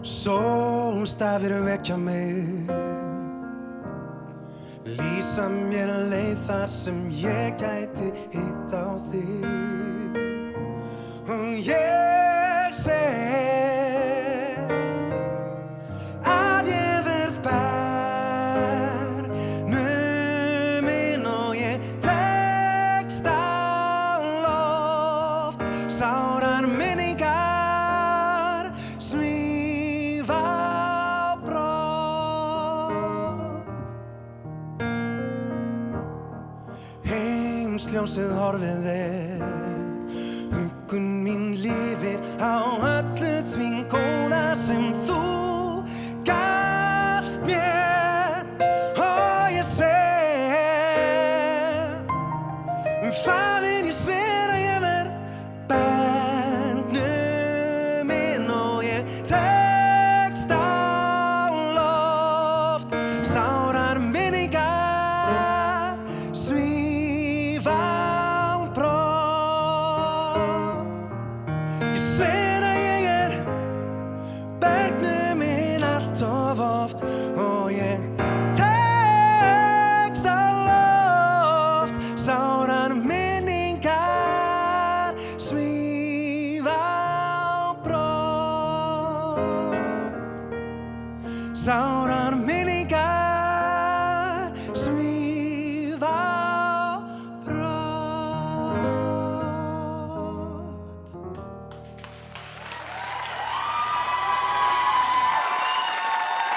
Sólstafir vekja mig, lýsa mér leið þar sem ég gæti hitt á þig. Og ég seg að ég verð barnuminn og ég tekst á loft, sárar minningar svífa á brott. Heimsljósið horfið huggun mín lifir á öllu því góða sem þú gafst mér. Og ég seg, faðir, ég sver að ég verð barnuminn og ég tekst á loft, sárar minningar svífa á brott. Ég sver að ég barnuminn allt of oft og ég tekst á loft, sárar minningar svífa á brott, sárar minningar